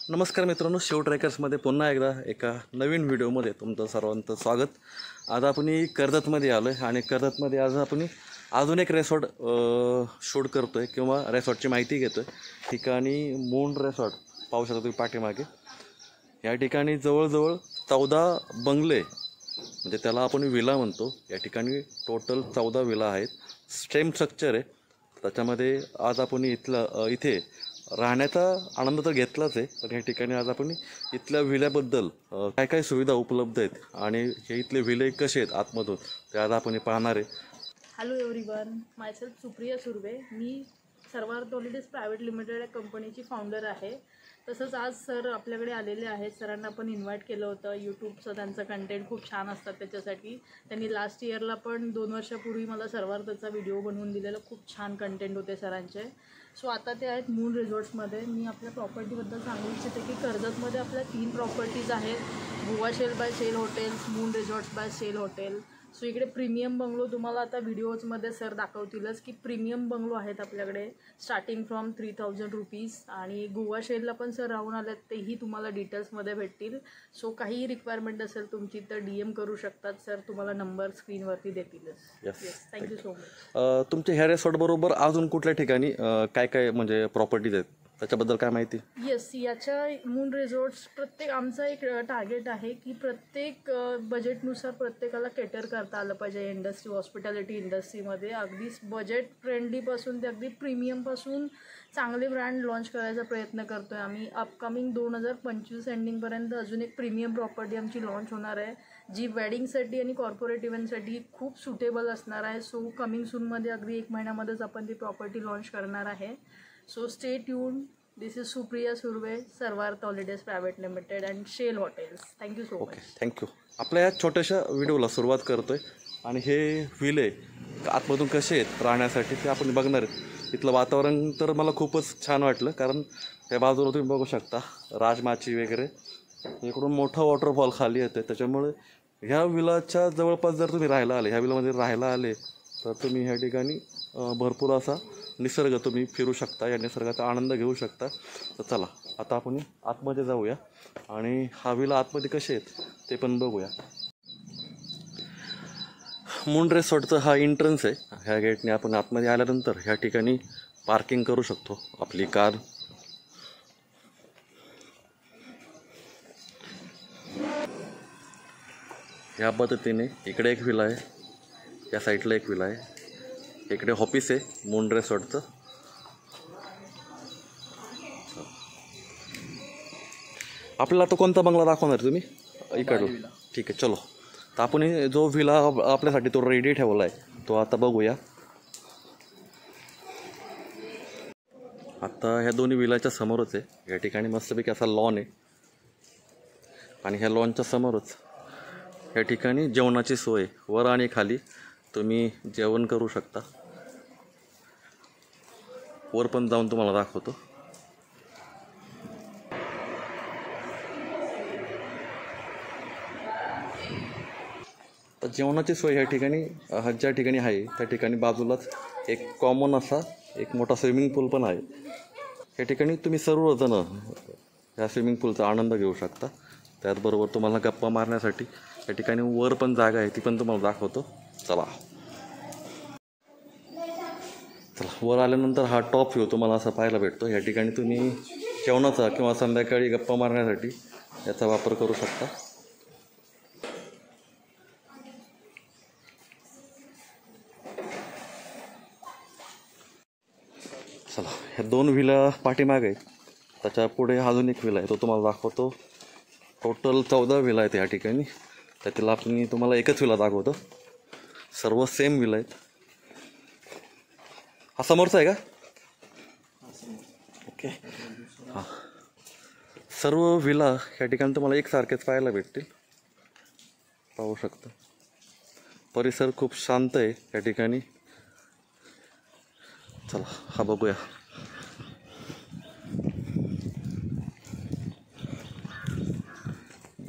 नमस्कार मित्रांनो, शिव ट्रेकर्समध्ये पुन्हा एकदा एका नवीन व्हिडिओमध्ये तुमचं सर्वांचं स्वागत. आज आपण कर्जतमध्ये आलो आहे आणि कर्जतमध्ये आज आपण अजून एक रेसॉर्ट शूट करतो आहे किंवा रेसॉर्टची माहिती घेतो आहे. ठिकाणी मून रेसॉर्ट पाहू शकता तुम्ही पाठीमागे. या ठिकाणी जवळजवळ 14 बंगले, म्हणजे त्याला आपण विला म्हणतो. या ठिकाणी टोटल 14 विला आहेत. सेम स्ट्रक्चर आहे. त्याच्यामध्ये आज आपण इथे राहण्याचा आनंद तर घेतलाच आहे, पण या ठिकाणी आज आपण इथल्या विल्याबद्दल काय काय सुविधा उपलब्ध आहेत आणि हे इथले विले कसे आहेत आतमधून ते आज आपण पाहणार आहे. Hello everyone, myself Supriya Surve. मी सर्वार्थ हॉलिडेज प्रायव्हेट लिमिटेड या कंपनीची फाउंडर आहे. तसंच आज सर आपल्याकडे आलेले आहेत. सरांना पण इन्व्हाइट केलं होतं. यूट्यूबचं त्यांचं कंटेंट खूप छान असतात, त्याच्यासाठी त्यांनी लास्ट इयरला पण 2 वर्षापूर्वी मला सर्वार्थचा व्हिडिओ बनवून दिलेला. खूप छान कंटेंट होते सरांचे. सो आता ते आहेत मून रिसॉर्ट्समध्ये. मी आपल्या प्रॉपर्टीबद्दल सांगू इच्छिते की कर्जतमध्ये आपल्या 3 प्रॉपर्टीज आहेत. Goa shell by sell hotels, moon resorts by sell hotel. So इकडे प्रीमियम बंगलो तुम्हाला आता व्हिडिओजमध्ये सर दाखवतीलच की प्रीमियम बंगलो आहेत आपल्याकडे स्टार्टिंग फ्रॉम 3000 रुपीज. आणि गोवा शेलला पण सर राहून आलेत, तेही तुम्हाला डिटेल्समध्ये भेटतील. सो काही रिक्वायरमेंट असेल तुमची तर DM करू शकतात. सर तुम्हाला नंबर स्क्रीनवरती देतीलच. Yes, thank you so much. तुमच्या ह्या रेसॉर्ट बरोबर अजून कुठल्या ठिकाणी काय काय म्हणजे प्रॉपर्टीज आहेत त्याच्याबद्दल काय माहिती? येस, याच्या मून रिसॉर्ट्स प्रत्येक आमचा एक टार्गेट आहे की प्रत्येक बजेटनुसार प्रत्येकाला केटर करता आलं पाहिजे. इंडस्ट्री, हॉस्पिटॅलिटी इंडस्ट्रीमध्ये अगदी बजेट फ्रेंडलीपासून ते अगदी प्रीमियमपासून चांगले ब्रँड लॉन्च करायचा प्रयत्न करतो आहे आम्ही. अपकमिंग 2025 एंडिंगपर्यंत अजून एक प्रीमियम प्रॉपर्टी आमची लॉन्च होणार आहे, जी वेडिंगसाठी आणि कॉर्पोरेट इव्हेंटसाठी खूप सुटेबल असणार आहे. सो कमिंग सूनमध्ये अगदी 1 महिन्यामध्येच आपण ती प्रॉपर्टी लॉन्च करणार आहे. So stay tuned. This is Supriya Surve, Sarvarth holidays private limited and Shell hotels. Thank you so much. Thank you. आपल्या या छोट्याशा व्हिडिओला सुरुवात करतोय आणि हे विले आतमधून कसे आहेत राहण्यासाठी ते आपण बघणार आहेत. इथलं वातावरण तर मला खूपच छान वाटलं, कारण त्या बाजूला तुम्ही बघू शकता राजमाची वगैरे. इकडून मोठा वॉटरफॉल खाली येते. त्याच्यामुळे ह्या विलाच्या जवळपास जर तुम्ही ह्या विलामध्ये राहायला आले तर तुम्ही ह्या ठिकाणी भरपूर असा निसर्ग तुम्ही फिरू शकता, या निसर्गाचा आनंद घेऊ शकता. तर चला आता आपण आतमध्ये जाऊया आणि हा विला आतमध्ये कसे आहेत ते पण बघूया. मून रिसॉर्टचं हा एंट्रन्स आहे. ह्या गेटने आपण आतमध्ये आल्यानंतर ह्या ठिकाणी पार्किंग करू शकतो आपली कार. या पद्धतीने इकडे एक विला आहे, या साईडला एक विला आहे, इकडे ऑफिस आहे मून रिसॉर्टचं. आपल्याला तो कोणता बंगला दाखवणार तुम्ही? इकडं. ठीक आहे, चलो. तर आपण जो विला आपल्यासाठी तो रेडी ठेवला आहे तो आता बघूया. आता ह्या दोन्ही विलाच्या समोरच आहे. या ठिकाणी मस्तपैकी असा लॉन आहे आणि ह्या लॉनच्या समोरच या ठिकाणी जेवणाची सोय वर आणि खाली तुम्ही जेवण करू शकता. वर पण जाऊन तुम्हाला दाखवतो. तर जेवणाची सोय ह्या ठिकाणी ज्या ठिकाणी आहे त्या ठिकाणी बाजूलाच एक कॉमन असा एक मोठा स्विमिंग पूल पण आहे. या ठिकाणी तुम्ही सर्वजण ह्या स्विमिंग पूलचा आनंद घेऊ शकता. त्याचबरोबर तुम्हाला गप्पा मारण्यासाठी या ठिकाणी वर पण जागा आहे, ती पण तुम्हाला दाखवतो. चला वर आल्यानंतर हा टॉप व्ह्यू तुम्हाला असा पाहायला भेटतो. या ठिकाणी तुम्ही जेवणाचा किंवा संध्याकाळी गप्पा मारण्यासाठी याचा वापर करू शकता. चला, ह्या 2 विला पाठीमागे आहेत. त्याच्या पुढे अजून एक विला आहे, तो तुम्हाला दाखवतो. टोटल 14 विला आहेत या ठिकाणी. त्यातील आपण तुम्हाला एकच विला दाखवतो. सर्व सेम विला आहेत. हा समोरचा आहे का? ओके. हां, सर्व विला या ठिकाणी तुम्हाला एकसारखेच पाहायला भेटतील. पाहू शकता परिसर खूप शांत आहे या ठिकाणी. चला हा बघूया.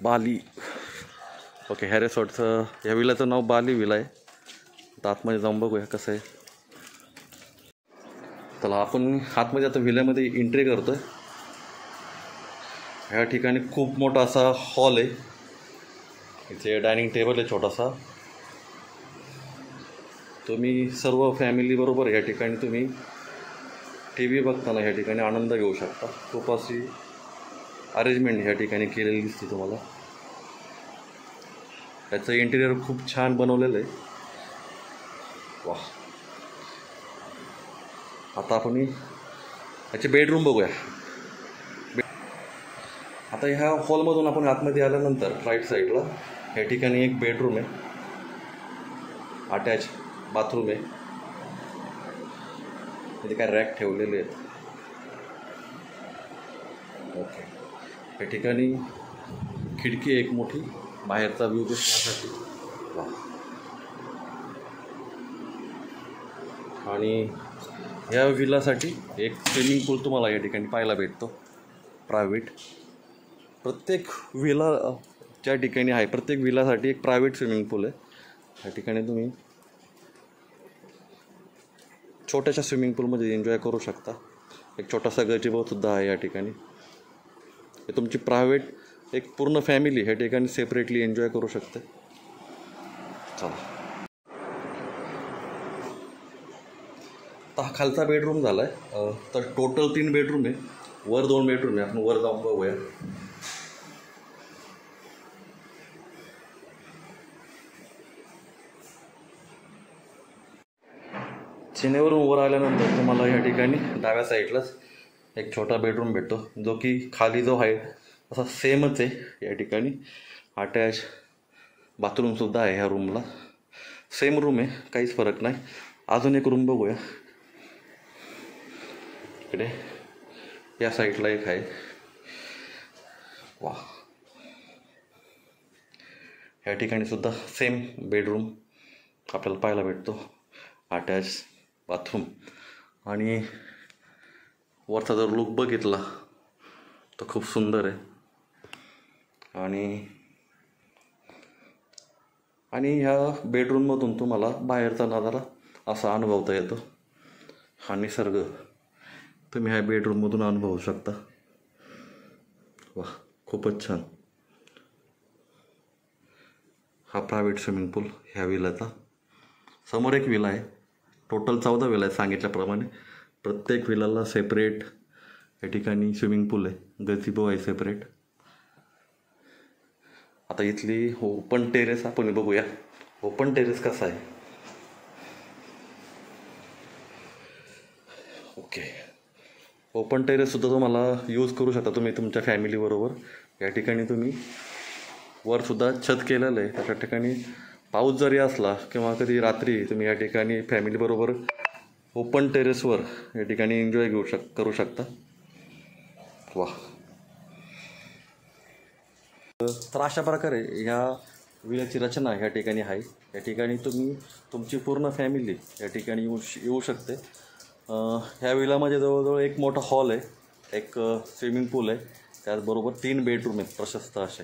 बाली. ओके, ह्या रिसॉर्टचं ह्या विलाचं नाव बाली विला आहे. तर आतमध्ये जाऊन बघूया कसं आहे. चला आपण आतमध्ये आता विल्यामध्ये एंट्री करतोय. ह्या ठिकाणी खूप मोठा असा हॉल आहे. इथे डायनिंग टेबल आहे छोटासा. तुम्ही सर्व फॅमिलीबरोबर या ठिकाणी तुम्ही टी व्ही बघताना ह्या ठिकाणी आनंद घेऊ शकता. खूप अशी अरेंजमेंट ह्या ठिकाणी केलेली दिसते तुम्हाला. त्याचं इंटिरियर खूप छान बनवलेलं आहे. वा. आता आपण याचे बेडरूम बघूया. आता ह्या हॉलमधून आपण आतमध्ये आल्यानंतर राईट साईडला या ठिकाणी एक बेडरूम आहे, अटॅच बाथरूम आहे. इथे काय रॅक ठेवलेले आहेत. ओके. या ठिकाणी खिडकी एक मोठी बाहेरचा व्ह्यू दिसण्यासाठी. वा. आणि या विलासाठी एक स्विमिंग पूल तुम्हाला या ठिकाणी पाहायला भेटतो प्रायव्हेट. प्रत्येक विला ज्या ठिकाणी आहे प्रत्येक विलासाठी एक प्रायव्हेट स्विमिंग पूल आहे. या ठिकाणी तुम्ही छोट्याशा स्विमिंग पूलमध्ये एन्जॉय करू शकता. एक छोटासा गजिबोसुद्धा आहे या ठिकाणी. हे तुमची प्रायव्हेट एक पूर्ण फॅमिली ह्या ठिकाणी सेपरेटली एन्जॉय करू शकते. चला. आता हा खालचा बेडरूम झाला आहे. तर टोटल 3 बेडरूम आहे. वर 2 बेडरूम आहे. आपण वर जाऊन बघूया. जिन्यावरून वर आल्यानंतर तुम्हाला या ठिकाणी डाव्या साईडलाच एक छोटा बेडरूम भेटतो, जो की खाली जो आहे असा सेमच आहे. या ठिकाणी अटॅच बाथरूमसुद्धा आहे. ह्या रूमला सेम रूम आहे, काहीच फरक नाही. अजून एक रूम बघूया. इकडे या साईडला एक आहे. वा. या ठिकाणी सुद्धा सेम बेडरूम आपल्याला पाहायला भेटतो, अटॅच बाथरूम. आणि वरचा जर लुक बघितला तर खूप सुंदर आहे. आणि ह्या बेडरूममधून तुम्हाला बाहेरचा नजारा असा अनुभवता येतो. हा निसर्ग तुम्ही ह्या बेडरूममधून अनुभवू शकता. वा, खूपच छान. हा प्रायव्हेट स्विमिंग पूल ह्या विलाचा. समोर एक विला आहे. टोटल 14 विला आहे सांगितल्याप्रमाणे. प्रत्येक विलाला सेपरेट या ठिकाणी स्विमिंग पूल आहे, गजिबो आहे सेपरेट. आता इथली ओपन टेरेस आपण बघूया. ओपन टेरेस कसा आहे. ओके. ओपन टेरेससुद्धा तुम्हाला यूज करू शकता तुम्ही तुमच्या फॅमिलीबरोबर. या ठिकाणी तुम्ही वरसुद्धा छत केलेलं आहे. त्याच्या ठिकाणी पाऊस जरी असला किंवा कधी रात्री तुम्ही या ठिकाणी फॅमिलीबरोबर ओपन टेरेसवर या ठिकाणी एन्जॉय करू शकता. वा. तर अशा प्रकारे ह्या विल्याची रचना ह्या ठिकाणी आहे. या ठिकाणी तुम्ही तुमची पूर्ण फॅमिली या ठिकाणी येऊ शकते. ह्या विलामध्ये जवळजवळ एक मोठा हॉल आहे, एक स्विमिंग पूल आहे, त्याचबरोबर 3 बेडरूम आहेत प्रशस्त असे.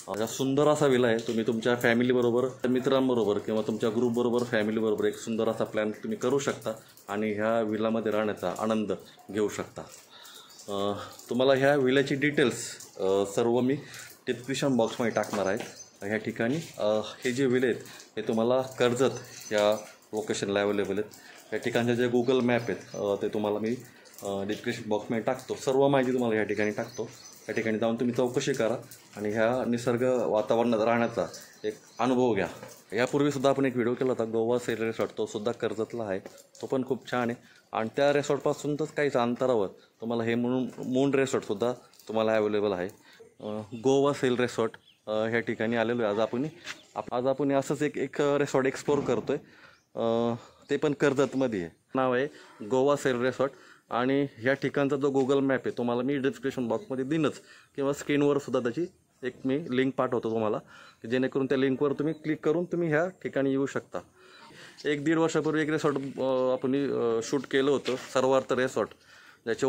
हा सुंदर असा विला आहे. तुम्ही तुमच्या फॅमिलीबरोबर, मित्रांबरोबर किंवा तुमच्या ग्रुपबरोबर फॅमिलीबरोबर एक सुंदर असा प्लॅन तुम्ही करू शकता आणि ह्या विलामध्ये राहण्याचा आनंद घेऊ शकता. तुम्हाला ह्या विल्याची डिटेल्स सर्व मी डिस्क्रिप्शन बॉक्समध्ये टाकणार आहेत. ह्या ठिकाणी हे जे विले आहेत हे तुम्हाला कर्जत या लोकेशनला अवेलेबल आहेत. या ठिकाणचे जे गुगल मॅप आहेत ते तुम्हाला मी डिस्क्रिप्शन बॉक्समध्ये टाकतो. सर्व माहिती तुम्हाला या ठिकाणी टाकतो. या ठिकाणी जाऊन तुम्ही चौकशी करा आणि ह्या निसर्ग वातावरणात राहण्याचा एक अनुभव घ्या. यापूर्वीसुद्धा आपण एक व्हिडिओ केला होता गोवा सेल रिसॉर्ट, तो सुद्धा कर्जतला आहे. तो पण खूप छान आहे. आणि त्या रिसॉर्टपासूनच काहीच अंतरावर तुम्हाला हे मून रिसॉर्टसुद्धा तुम्हाला अवेलेबल आहे. गोवा सेल रिसॉर्ट ह्या ठिकाणी आलेलो आहे. आज आपण असंच एक रिसॉर्ट एक्सप्लोर करतो आहे. ते पण कर्जतमध्ये आहे. नाव आहे गोवा सेल रिसॉर्ट. आणि ह्या ठिकाणचा जो गुगल मॅप आहे तुम्हाला मी डिस्क्रिप्शन बॉक्समध्ये देईनच किंवा स्क्रीनवर सुद्धा त्याची एक मी लिंक पाठवतो तुम्हाला, जेणेकरून त्या लिंकवर तुम्ही क्लिक करून तुम्ही ह्या ठिकाणी येऊ शकता. 1-1.5 वर्षापूर्वी एक रिसॉर्ट आपण शूट केलं होतं, सर्वार्थ रिसॉर्ट. ज्याचे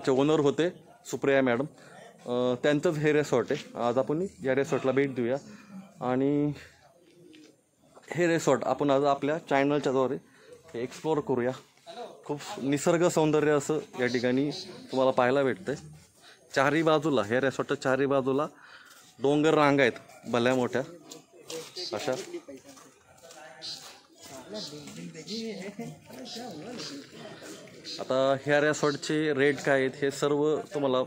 ओनर होते सुप्रिया मॅडम. त्यांचंच हे रिसॉर्ट आहे. आज आपण या रिसॉर्टला भेट देऊया आणि हे रिसॉर्ट आपण आज आपल्या चॅनलच्याद्वारे हे एक्सप्लोर करूया. खूप निसर्ग सौंदर्य असं या ठिकाणी तुम्हाला पाहायला भेटतं आहे. चारही बाजूला, ह्या रेसॉर्टच्या चारही बाजूला डोंगर रांगा आहेत भल्या मोठ्या अशा. आता ह्या रेसॉर्टचे रेट काय आहेत हे सर्व तुम्हाला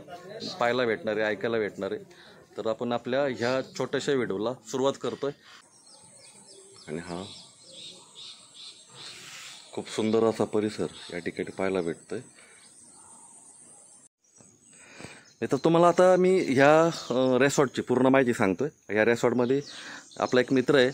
पाहायला भेटणार आहे, ऐकायला भेटणार आहे. तर आपण आपल्या ह्या छोट्याशा व्हिडिओला सुरुवात करतोय. आणि हा खूप सुंदर असा परिसर या ठिकाणी पाहायला भेटतोय. तर तुम्हाला आता मी ह्या रेसॉर्टची पूर्ण माहिती सांगतोय. ह्या रेसॉर्टमध्ये आपला एक मित्र आहे.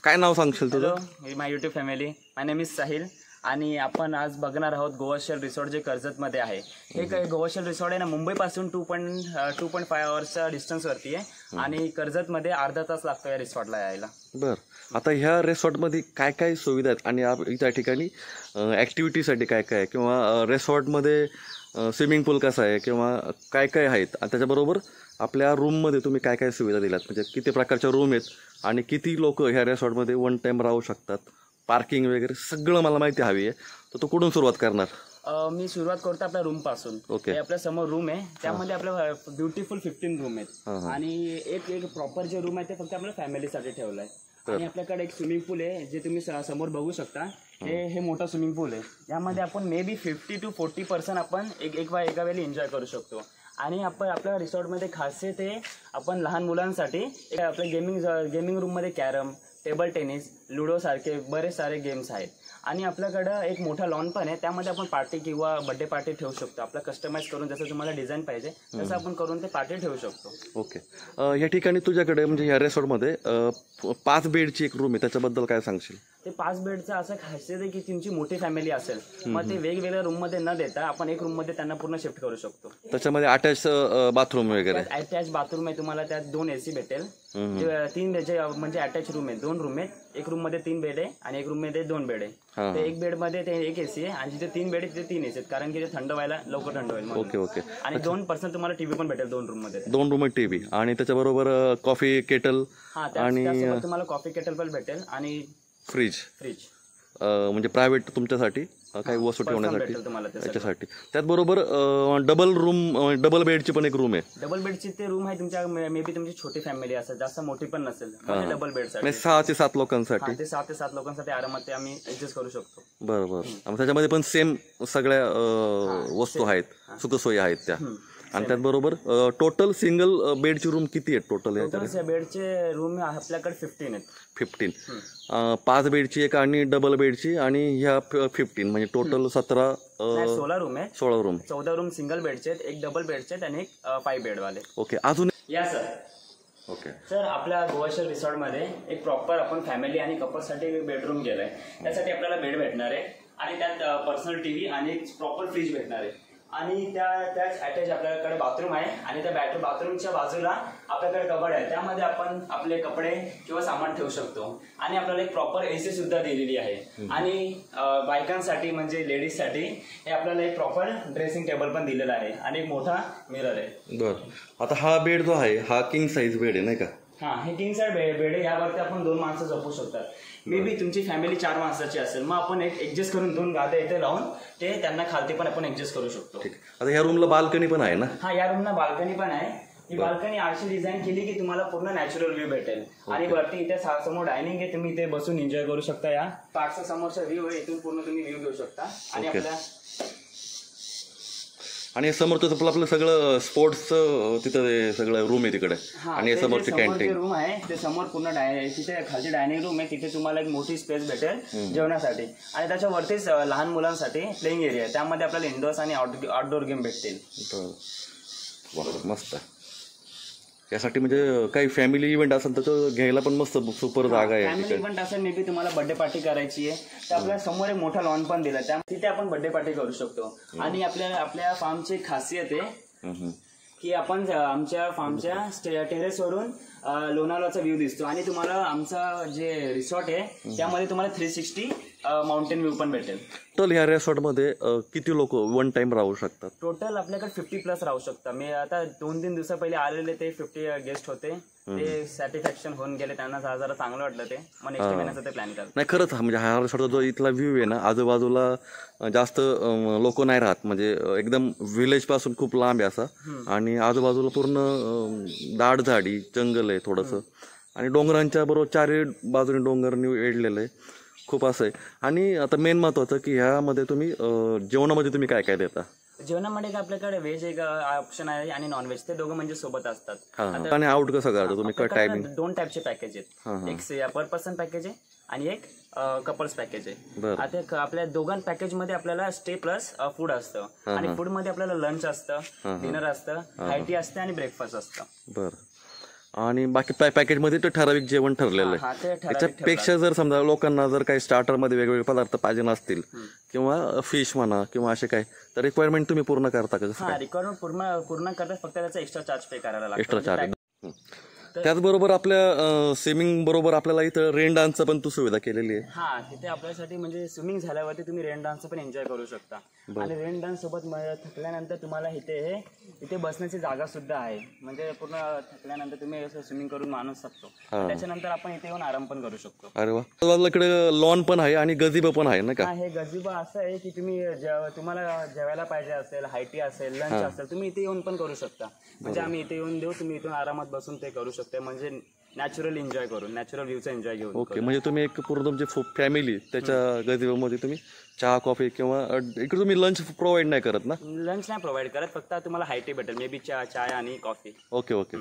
काय नाव सांगशील तुझं? My YouTube family, my name is Sahil. आणि आपण आज बघणार आहोत गोवा शेल रिसॉर्ट जे कर्जतमध्ये आहे. हे काय गोवा शेल रिसॉर्ट आहे ना, मुंबईपासून 2.5 आवर्सच्या डिस्टन्सवरती आहे आणि कर्जतमध्ये अर्धा तास लागतो या रिसॉर्टला यायला. बरं, आता ह्या रिसॉर्टमध्ये काय काय सुविधा आहेत आणि त्या ठिकाणी ॲक्टिव्हिटीसाठी काय काय आहे, किंवा रिसॉर्टमध्ये स्विमिंग पूल कसा आहे किंवा काय काय आहेत, आणि त्याच्याबरोबर आपल्या रूममध्ये तुम्ही काय काय सुविधा दिल्यात, म्हणजे किती प्रकारच्या रूम आहेत आणि किती लोक ह्या रिसॉर्टमध्ये वन टाईम राहू शकतात, पार्किंग वगैरे सगळं मला माहिती हवी आहे. तर तो कुठून सुरुवात करणार? मी सुरुवात करतो आपल्या रूम पासून. ओके. आपल्या समोर रूम आहे, त्यामध्ये आपल्या ब्युटिफुल 15 रूम आहेत आणि एक प्रॉपर जे रूम आहे ते फक्त आपल्या फॅमिलीसाठी ठेवलं आहे. आणि आपल्याकडे एक स्विमिंग पूल आहे जे तुम्ही समोर बघू शकता. हे मोठं स्विमिंग पूल आहे. यामध्ये आपण मे बी 50 to 40% आपण एका वेळी एन्जॉय करू शकतो. आणि आपण आपल्या रिसॉर्टमध्ये खासियत आहे, आपण लहान मुलांसाठी आपल्या गेमिंग रूममध्ये कॅरम, टेबल टेनिस, लुडो सारखे बरेच सारे गेम्स आहेत. आणि आपल्याकडं एक मोठा लॉन पण आहे, त्यामध्ये आपण पार्टी किंवा बर्थडे पार्टी ठेवू शकतो. आपला कस्टमाइज करून जसं तुम्हाला डिझाईन पाहिजे तसं आपण करून ते पार्टी ठेवू शकतो. ओके. या ठिकाणी तुझ्याकडे म्हणजे ह्या रिसॉर्टमध्ये 5 बेडची एक रूम आहे, त्याच्याबद्दल काय सांगशील? ते 5 बेडचं असं खासियत आहे की तुमची मोठी फॅमिली असेल मग ते वेगवेगळ्या रूममध्ये न देता आपण एक रूममध्ये त्यांना पूर्ण शिफ्ट करू शकतो. त्याच्यामध्ये अटॅच बाथरूम वगैरे? अटॅच बाथरूम आहे तुम्हाला, त्यात 2 AC भेटेल. 3 म्हणजे अटॅच रूम आहे, 2 रूम आहेत. एक रूम मध्ये 3 बेड आहे आणि एक रूम मध्ये 2 बेड आहे. ते एक बेड मध्ये ते एक AC आहे आणि जिथे 3 बेड आहे तिथे 3 AC आहेत, कारण की ते थंड व्हायला लवकर थंड होईल. Okay okay. आणि 2% तुम्हाला टीव्ही पण भेटेल 2 रूम मध्ये. 2 रूम टीव्ही आणि त्याच्याबरोबर कॉफी केटल आणि तुम्हाला कॉफी केटल पण भेटेल आणि फ्रीज म्हणजे प्रायव्हेट तुमच्यासाठी काही वस्तू ठेवण्यासाठी त्याच्यासाठी. त्याचबरोबर डबल बेडची पण एक रूम आहे. डबल बेडची ते रूम आहे तुमच्या मे बी तुमची छोटी फॅमिली असेल, जास्त मोठी पण नसेल, डबल बेडसाठी 6 ते 7 लोकांसाठी. ते 6 ते 7 लोकांसाठी आरामात आम्ही ऍडजस्ट करू शकतो. बरोबर. त्याच्यामध्ये पण सेम सगळ्या वस्तू आहेत, सुखसोयी आहेत त्या. आणि त्याचबरोबर टोटल सिंगल बेडची रूम किती आहेत टोटल? बेडचे रूम आपल्याकडे 15 आहेत. 15. 5 बेडची एक आणि डबल बेडची आणि ह्या 15 म्हणजे टोटल 16 रूम आहे. 16 रूम. 14 रूम सिंगल बेडचे आहेत, एक डबल बेडचे आहेत आणि एक 5 बेडवाले. ओके. अजून या सर. ओके. सर आपल्या गोवा शेल रिसॉर्टमध्ये एक प्रॉपर आपण फॅमिली आणि कपल्ससाठी बेडरूम केलाय. त्यासाठी आपल्याला बेड भेटणार आहे आणि त्यात पर्सनल टीव्ही आणि एक प्रॉपर फ्रीज भेटणार आहे. आणि त्याच अटॅच आपल्याकडे बाथरूम आहे आणि त्या बाथरूमच्या बाजूला आपल्याकडे कबड आहे, त्यामध्ये आपण आपले कपडे किंवा सामान ठेवू शकतो. आणि आपल्याला एक प्रॉपर AC सुद्धा दिलेली आहे. आणि बायकांसाठी म्हणजे लेडीजसाठी हे आपल्याला एक प्रॉपर ड्रेसिंग टेबल पण दिलेला आहे आणि एक मोठा मिरर आहे. बरं. आता हा बेड जो आहे हा किंग साईज बेड आहे नाही का? हे किंग साईज बेड आहे. यावरती आपण 2 माणसं झोपू शकतात. मे बी तुमची फॅमिली 4 माणसाची असेल, मग आपण एक ऍडजस्ट करून 2 गाद्या इथे लावून ते त्यांना खालती पण आपण ऍडजस्ट करू शकतो. ठीक. आता ह्या रूमला बाल्कनी पण आहे ना? या रूमला बाल्कनी पण आहे. ही बाल्कनी अशी डिझाईन केली की तुम्हाला पूर्ण नॅचरल व्ह्यू भेटेल. आणि वरती इथे समोर डायनिंग आहे, तुम्ही इथे बसून एन्जॉय करू शकता. या पार्कचा समोरचा व्ह्यू आहे, इथून पूर्ण तुम्ही व्ह्यू घेऊ शकता. आणि आणि समोरचं आपलं सगळं स्पोर्ट्सचं तिथं सगळं रूम आहे तिकडे. आणि समोरचे कॅन्टीन रूम आहे, ते समोर पूर्ण तिथे खालची डायनिंग रूम आहे, तिथे तुम्हाला एक मोठी स्पेस भेटेल जेवणासाठी. आणि त्याच्यावरतीच लहान मुलांसाठी प्लेइंग एरिया आहे, त्यामध्ये आपल्याला इंडोर्स आणि आउटडोर गेम भेटतील. मस्त. यासाठी म्हणजे काही फॅमिली इव्हेंट असेल तर घ्यायला पण मस्त सुपर जागा आहे. फॅमिली इव्हेंट असेल, मे बी तुम्हाला बर्थडे पार्टी करायची आहे तर आपल्या समोर एक मोठा लॉन पण दिला, त्या तिथे आपण बर्थडे पार्टी करू शकतो. आणि आपल्या फार्मची खासियत आहे की आपण आमच्या फार्मच्या टेरेसवरून लोणावळ्याचा व्ह्यू दिसतो. आणि तुम्हाला आमचा जे रिसॉर्ट आहे त्यामध्ये तुम्हाला 360 माउंटेन व्ह्यू पण भेटेल. टोटल ह्या रिसॉर्टमध्ये किती लोक वन टाइम राहू शकतात? टोटल आपल्याकडे 50+ राहू शकता. मी आता 2-3 दिवसा पहिले आलेले ते 50 गेस्ट होते. ते सॅटिस्फॅक्शन होऊन गेले, त्यांना जरा चांगलं वाटलं ते. मग नेक्स्ट महिन्याचं ते प्लॅन करतात. नाही खरंच म्हणजे हा रिसॉर्टचा जो इथला व्ह्यू आहे ना, आजूबाजूला जास्त लोक नाही राहत, म्हणजे एकदम विलेज पासून खूप लांब आहे असा, आणि आजूबाजूला पूर्ण दाट झाडी जंगल आहे थोडंसं, आणि डोंगरांच्या बरोबर चारही बाजूने डोंगरनी वेढलेलं आहे, खूप असं आहे. आणि आता मेन महत्वाचं की ह्यामध्ये तुम्ही जेवणामध्ये तुम्ही काय काय देता? जेवणामध्ये का आपल्याकडे व्हेज एक ऑप्शन आहे आणि नॉनव्हेज, ते दोघं म्हणजे सोबत असतात. आणि आउट कसं करता तुम्ही? टायमिंग? 2 टाईपचे पॅकेज आहेत. एक पर पर्सन पॅकेज आहे आणि एक कपल्स पॅकेज आहे. आता आपल्या दोघां पॅकेज मध्ये आपल्याला स्टे प्लस फूड असतं, आणि फूड मध्ये आपल्याला लंच असतं, डिनर असतं, हाय टी असते आणि ब्रेकफास्ट असतं. बरं. आणि बाकी पॅकेजमध्ये ते ठराविक जेवण ठरलेलं आहे. त्याच्यापेक्षा जर समजा लोकांना जर काही स्टार्टरमध्ये वेगवेगळे पदार्थ पाहिजे नसतील, किंवा फिश म्हणा किंवा असे काय, तर रिक्वायरमेंट तुम्ही पूर्ण करता का? हा, रिक्वायरमेंट पूर्ण करतात, फक्त त्याचा एक्स्ट्रा चार्ज पे करायला लागतो. Extra charge. त्याचबरोबर आपल्या स्विमिंग बरोबर आपल्याला इथं रेन डान्सचं पण तू सुविधा केलेली आहे. हा, तिथे आपल्यासाठी म्हणजे स्विमिंग झाल्यावरती तुम्ही रेन डान्स पण एन्जॉय करू शकता. आणि रेन डान्स सोबत थकल्यानंतर तुम्हाला इथे बसण्याची जागा सुद्धा आहे, म्हणजे पूर्ण थकल्यानंतर तुम्ही असं स्विमिंग करून माणूस शकतो. त्याच्यानंतर आपण इथे येऊन आराम पण करू शकतो. अरे वा. इकडे लॉन पण आहे आणि गझिबो पण आहे ना का? हे गझिबो असं आहे की तुम्ही तुम्हाला जेवायला पाहिजे असेल, हायटी असेल, लंच असेल, तुम्ही इथे येऊन पण करू शकता. म्हणजे आम्ही इथे येऊन देऊ, तुम्ही इथून आरामात बसून ते करू शकता, म्हणजे नॅचरल एन्जॉय करून, नॅचरल व्ह्यूचा एन्जॉय घेऊन. ओके, म्हणजे तुम्ही एक पूर्ण तुमची फॅमिली त्याच्या गझिबोमध्ये तुम्ही चहा कॉफी किंवा इकडे तुम्ही लंच प्रोव्हाइड नाही करत ना? लंच नाही प्रोव्हाइड करत, फक्त तुम्हाला हायटी भेटेल, मे बी चाय आणि कॉफी. Okay okay.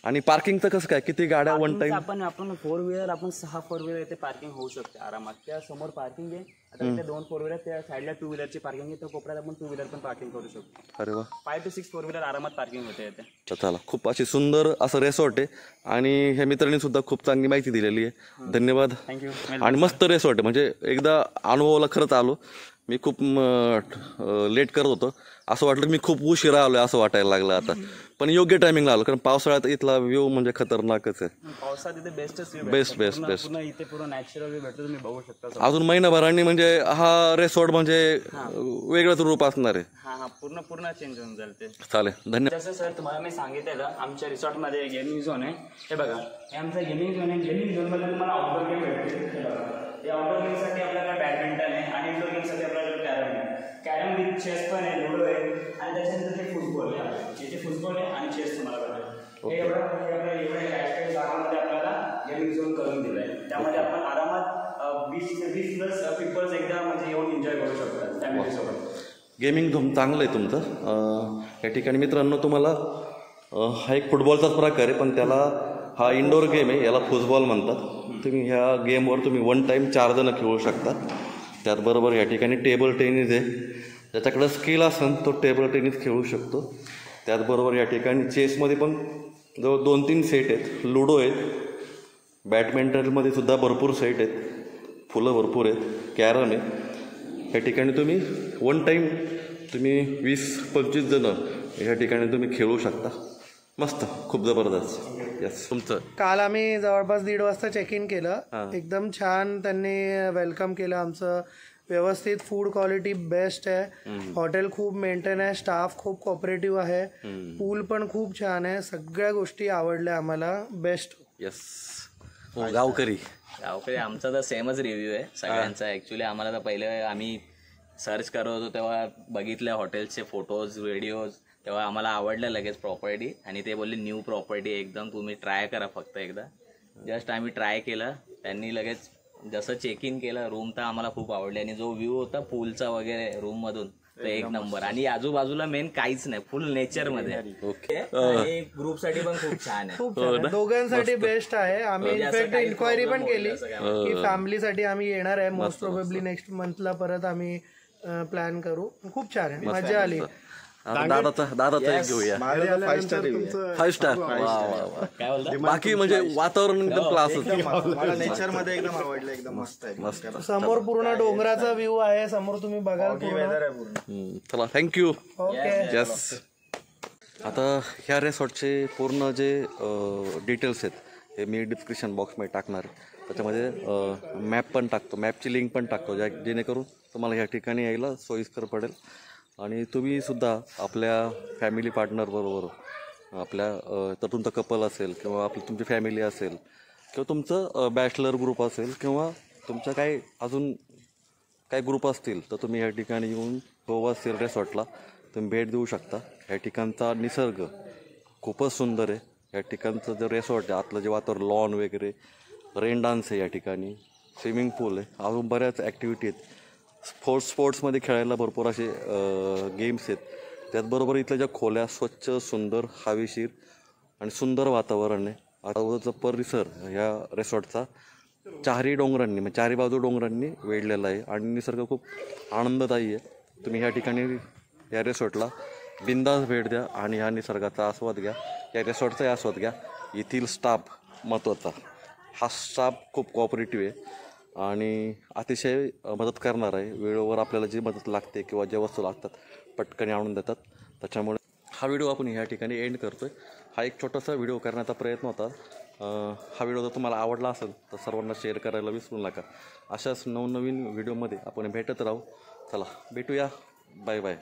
आणि पार्किंगचं कसं काय? किती गाड्या वन टाइम? आपण 4 व्हीलर, आपण 6 4 व्हीलर इथे पार्किंग होऊ शकते आरामात. त्या समोर पार्किंग आहे, आता इथे 2 4 व्हीलर, त्या साईडला 2 व्हीलरची पार्किंग आहे, त्या कोपऱ्यात आपण 2 व्हीलर पण पार्किंग करू शकतो. अरे वा. 5 to 6 4 व्हीलर आरामात पार्किंग होते इथे. तर चला, खूप अशी सुंदर असं रिसॉर्ट आहे, आणि ह्या मित्रांनी सुद्धा खूप चांगली माहिती दिलेली आहे. धन्यवाद. थँक्यू. आणि मस्त रिसॉर्ट आहे, म्हणजे एकदा अनुभवाला खरंच आलो मी. खूप लेट करत होतो, असं वाटलं की मी खूप उशिरा आलोय असं वाटायला लागलं आता, पण योग्य टायमिंगला आलो, कारण पावसाळ्यात इथला व्ह्यू म्हणजे खतरनाकच आहे. पावसात इथे बेस्ट. बेस्ट. इथे पूर्ण नॅचरल व्ह्यू भेटतो, तुम्ही बघू शकता. अजून महिनाभरांनी म्हणजे हा रिसॉर्ट म्हणजे वेगळंच रूप असणार आहे. हा, पूर्ण चेंज होऊन जाईल ते. चालेल, धन्यवाद. जसं सर तुम्हाला मी सांगितलेलं, आमच्या रिसॉर्टमध्ये गेमिंग झोन आहे. हे बघा, हे आमचा गेमिंग झोन आहे. गेमिंग झोनमध्ये तुम्हाला आउटडोर गेम भेटतील. हे बघा, हे आउटडोर गेमसाठी आपल्याला बॅडमिंटन आहे, आणि इंडोर गेमसाठी आपल्याला कॅरम आहे. कॅरम विथ चेस पण आहे, लुडो आहे, आणि त्याच्यानंतर ते फुटबॉल आहे. इथे फुटबॉल आहे आणि चेस तुम्हाला भेटेल. हे एवढं एवढ्या लाईफस्टाईल जागामध्ये आपल्याला गेमिंग झोन करून दिलं आहे. त्यामध्ये आपण आरामात 20+ पीपल्स एकदा म्हणजे येऊन एन्जॉय करू शकतात फॅमिलीसोबत. गेमिंग झोन चांगलं आहे तुमचं. या ठिकाणी मित्रांनो तुम्हाला हा एक फुटबॉलचाच प्रकार आहे, पण त्याला हा इंडोर गेम आहे, याला फुटबॉल म्हणतात. तुम्ही ह्या गेमवर तुम्ही वन टाईम 4 जण खेळू शकता. त्याचबरोबर या ठिकाणी टेबल टेनिस आहे, ज्याच्याकडे स्किल असेल तो टेबल टेनिस खेळू शकतो. त्याचबरोबर या ठिकाणी चेसमध्ये पण जवळ 2-3 सेट आहेत, लुडो आहेत, बॅडमिंटनमध्ये सुद्धा भरपूर सेट आहेत, फुलं भरपूर आहेत, कॅरम आहे. या ठिकाणी तुम्ही वन टाईम तुम्ही 20-25 जणं या ठिकाणी तुम्ही खेळू शकता. मस्त, खूप जबरदस्त. यस. तुमचं? काल आम्ही जवळपास 1:30 वाजता चेक इन केलं. एकदम छान त्यांनी वेलकम केलं आमचं. व्यवस्थित फूड क्वालिटी बेस्ट आहे. हॉटेल खूप मेंटेन आहे, स्टाफ खूप कोऑपरेटिव्ह आहे, पूल पण खूप छान आहे. सगळ्या गोष्टी आवडल्या आम्हाला. बेस्ट. यस. गावकरी आमचा तर सेमच रिव्ह्यू आहे सगळ्यांचा. ॲक्च्युली आम्हाला तर पहिले आम्ही सर्च करत होतो तेव्हा बघितले हॉटेल्सचे फोटोज व्हिडिओज, तेव्हा आम्हाला आवडलं लगेच प्रॉपर्टी. आणि ते बोलले न्यू प्रॉपर्टी एकदम, तुम्ही ट्राय करा फक्त एकदा. जस्ट आम्ही ट्राय केलं, त्यांनी लगेच जसं चेक इन केलं रूम तर आम्हाला खूप आवडली. आणि जो व्ह्यू होता पूलचा वगैरे रूममधून तर एक नंबर. आणि आजूबाजूला मेन काहीच नाही, फुल नेचरमध्ये. ओके. ग्रुपसाठी पण खूप छान आहे. खूप छान आहे. दोघांसाठी बेस्ट आहे. आम्ही इनफॅक्ट इन्क्वायरी पण केली की फॅमिलीसाठी आम्ही येणार आहे. मोस्ट प्रोबेबली नेक्स्ट मंथला परत आम्ही प्लॅन करू. खूप छान आहे, मजा आली. दादाचा एक घेऊया. 5 स्टार. काय बोलता? बाकी म्हणजे वातावरण एकदम क्लास. नेचर मध्ये एकदम आवडलं, एकदम मस्त आहे. मस्त. समोर पूर्ण डोंगराचा व्ह्यू आहे, समोर तुम्ही बघाल पूर्ण. चला, थँक्यू. ओके. यस. आता ह्या रिसॉर्टचे पूर्ण जे डिटेल्स आहेत हे मी डिस्क्रिप्शन बॉक्समध्ये टाकणार आहे, त्याच्यामध्ये मॅप पण टाकतो, मॅपची लिंक पण टाकतो जेणेकरून तुम्हाला ह्या ठिकाणी यायला सोयीस्कर पडेल. आणि तुम्हीसुद्धा आपल्या फॅमिली पार्टनरबरोबर आपल्या तर तुमचं कपल असेल किंवा तुमची फॅमिली असेल किंवा तुमचं बॅचलर ग्रुप असेल किंवा तुमचं काही अजून काही ग्रुप असतील तर तुम्ही ह्या ठिकाणी येऊन गोवा सील रिसॉर्टला तुम्ही भेट देऊ शकता. ह्या ठिकाणचा निसर्ग खूपच सुंदर आहे. या ठिकाणचं जे रिसॉर्ट आहे आतलं जे वातावरण, लॉन वगैरे, रेन डान्स आहे या ठिकाणी, स्विमिंग पूल आहे, अजून बऱ्याच ॲक्टिव्हिटी आहेत. स्पोर्ट्समध्ये खेळायला भरपूर असे गेम्स आहेत. त्याचबरोबर इथल्या ज्या खोल्या स्वच्छ, सुंदर, हवेशीर आणि सुंदर वातावरण आहे. आजूबाजूचा परिसर ह्या रिसॉर्टचा चारही डोंगरांनी म्हणजे चारही बाजू डोंगरांनी वेढलेला आहे आणि निसर्ग खूप आनंददायी आहे. तुम्ही ह्या ठिकाणी या रिसॉर्टला बिंदास भेट द्या आणि ह्या निसर्गाचा आस्वाद घ्या, या रिसॉर्टचाही आस्वाद घ्या. येथील स्टाफ महत्त्वाचा, हा स्टाफ खूप कोऑपरेटिव्ह आहे आणि अतिशय मदत करणार आहे. वेळेवर आपल्याला जी मदत लागते किंवा ज्या वस्तू लागतात पटकन आणून देतात. त्याच्यामुळे हा व्हिडिओ आपण ह्या ठिकाणी एंड करतो आहे. हा एक छोटासा व्हिडिओ करण्याचा प्रयत्न होता. हा व्हिडिओ जर तुम्हाला आवडला असेल तर सर्वांना शेअर करायला विसरू नका. अशाच नवनवीन व्हिडिओमध्ये आपण भेटत राहू. चला भेटूया. Bye bye.